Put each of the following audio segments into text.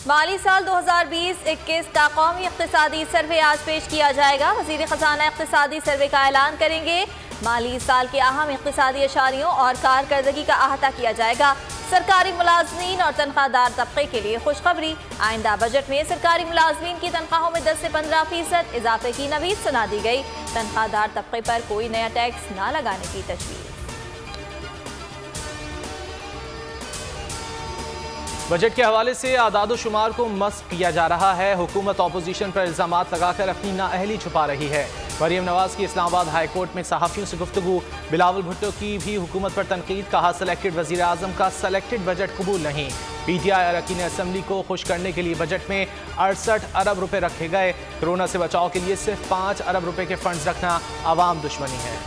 माली साल 2020-21 का कौमी इक़्तिसादी सर्वे आज पेश किया जाएगा। वज़ीर ख़ज़ाना इक़्तिसादी सर्वे का ऐलान करेंगे। माली साल के अहम इक़्तिसादी अशारियों और कारकर्दगी का अहाता किया जाएगा। सरकारी मुलाज़मीन और तनख्वाहदार तबके के लिए खुशखबरी, आइंदा बजट में सरकारी मुलाज़मीन की तनख्वाहों में 10 से 15% इजाफे की नवीद सुना दी गई। तनख्वाहदार तबके पर कोई नया टैक्स न लगाने की तजवीज़। बजट के हवाले से आदाद शुमार को मस्क किया जा रहा है। हुकूमत अपोजिशन पर इल्ज़ामात लगाकर अपनी नाअहली छुपा रही है। मरियम नवाज की इस्लामाबाद हाई कोर्ट में सहाफ़ियों से गुफ्तगू। बिलावल भुट्टो की भी हुकूमत पर तनकीद, कहा सेलेक्टेड वज़ीर आज़म का सेलेक्टेड बजट कबूल नहीं। PTI अरकान असम्बली को खुश करने के लिए बजट में 68 अरब रुपए रखे गए। कोरोना से बचाव के लिए सिर्फ 5 अरब रुपए के फंड्स रखना आवाम दुश्मनी है।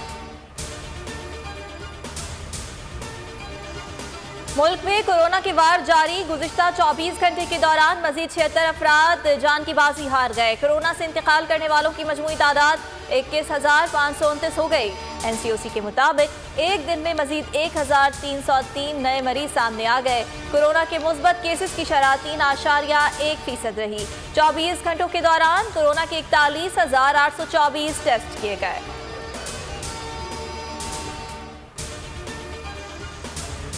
मुल्क में कोरोना के वार जारी। गुज़िश्ता 24 घंटे के दौरान मजीद 76 अफराद जान की बाजी हार गए। कोरोना से इंतकाल करने वालों की मजमूई तादाद 21,529 हो गई। NCOC के मुताबिक एक दिन में मजीद 1,303 नए मरीज सामने आ गए। कोरोना के मुस्बत केसेस की शरह 3.1% रही। 24 घंटों के दौरान कोरोना के 41,824 टेस्ट किए गए।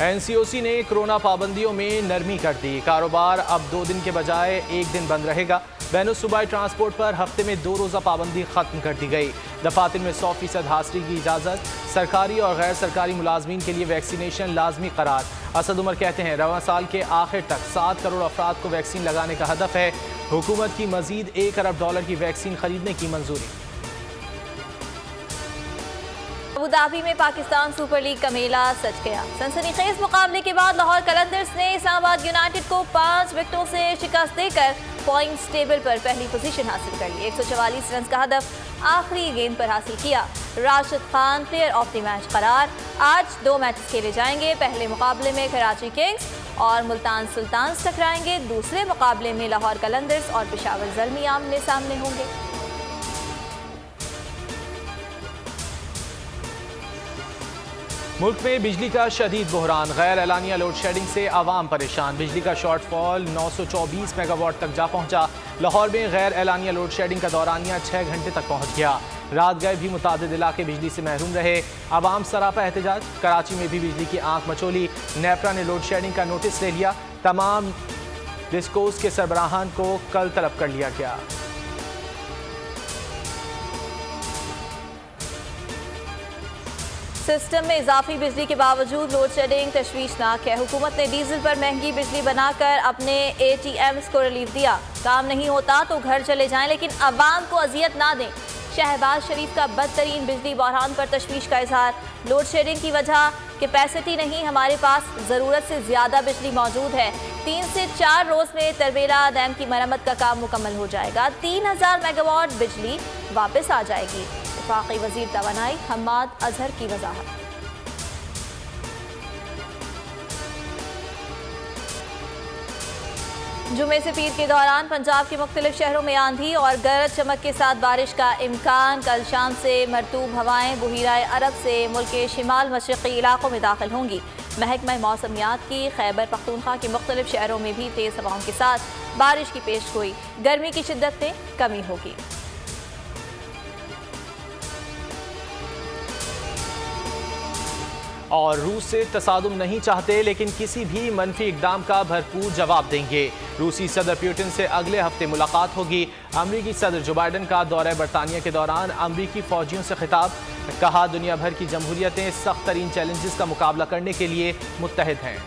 NCOC ने कोरोना पाबंदियों में नरमी कर दी। कारोबार अब 2 दिन के बजाय 1 दिन बंद रहेगा। बैनुल सूबाई ट्रांसपोर्ट पर हफ्ते में 2 रोज़ा पाबंदी खत्म कर दी गई। दफातर में 100% हाजिरी की इजाज़त। सरकारी और गैर सरकारी मुलाजमीन के लिए वैक्सीनेशन लाजमी करार। असद उमर कहते हैं रवां साल के आखिर तक 7 करोड़ अफराद को वैक्सीन लगाने का हदफ है। हुकूमत की मजीद $1 अरब की वैक्सीन खरीदने की मंजूरी। अबू धाबी में पाकिस्तान सुपर लीग का मेला सज गया। सनसनीखेज मुकाबले के बाद लाहौर कलंदर्स ने इस्लामाबाद यूनाइटेड को 5 विकेटों से शिकस्त देकर पॉइंट्स टेबल पर पहली पोजीशन हासिल कर ली। 144 रन का हदफ आखिरी गेंद पर हासिल किया। Rashid Khan player of the match करार। आज 2 मैच खेले जाएंगे। पहले मुकाबले में कराची किंग्स और मुल्तान सुल्तान्स टकराएंगे। दूसरे मुकाबले में लाहौर कलंदर्स और पेशावर ज़ल्मी आमने सामने होंगे। मुल्क में बिजली का शदीद बहरान। गैर एलानिया लोड शेडिंग से आवाम परेशान। बिजली का शॉर्टफॉल 924 मेगावाट तक जा पहुंचा। लाहौर में गैर एलानिया लोड शेडिंग का दौरानिया 6 घंटे तक पहुंच गया। रात गए भी मुतादिद इलाके बिजली से महरूम रहे। आवाम सरापा एहतजाज। कराची में भी बिजली की आंख मचोली। नेपरा ने लोड शेडिंग का नोटिस ले लिया। तमाम डिस्कोस के सरबराहान को कल तलब कर लिया गया। सिस्टम में इजाफी बिजली के बावजूद लोड शेडिंग तशवीशनाक है। हुकूमत ने डीजल पर महंगी बिजली बनाकर अपने ATMs को रिलीफ दिया। काम नहीं होता तो घर चले जाएं, लेकिन अवाम को अजियत ना दें। शहबाज शरीफ का बदतरीन बिजली बहरान पर तशवीश का इजहार। लोड शेडिंग की वजह कैपेसिटी नहीं, हमारे पास ज़रूरत से ज़्यादा बिजली मौजूद है। 3 से 4 रोज़ में तरबेला डैम की मरम्मत का काम मुकम्मल हो जाएगा। 3000 मेगावाट बिजली वापस आ जाएगी। वफाकी वज़ीर तवानाई हम्माद अजहर की वजाहत। जुमे से पीर के दौरान पंजाब के मुख्तलिफ शहरों में आंधी और गरज चमक के साथ बारिश का इम्कान। कल शाम से मरतूब हवाएं बुहीराए अरब से मुल्क के शिमाल मशरक़ी इलाकों में दाखिल होंगी। महकमा मौसमियात की खैबर पख्तूनख्वा के मुख्तलिफ शहरों में भी तेज़ हवाओं के साथ बारिश की पेश गोई। गर्मी की शिद्दत में कमी होगी। और रूस से तसादुम नहीं चाहते, लेकिन किसी भी मनफी इकदाम का भरपूर जवाब देंगे। रूसी सदर पुतिन से अगले हफ्ते मुलाकात होगी। अमरीकी सदर जो बाइडन का दौरा बरतानिया के दौरान अमरीकी फौजियों से खिताब। कहा दुनिया भर की जमहूरियतें सख्त तरीन चैलेंजेस का मुकाबला करने के लिए मुत्तहिद हैं।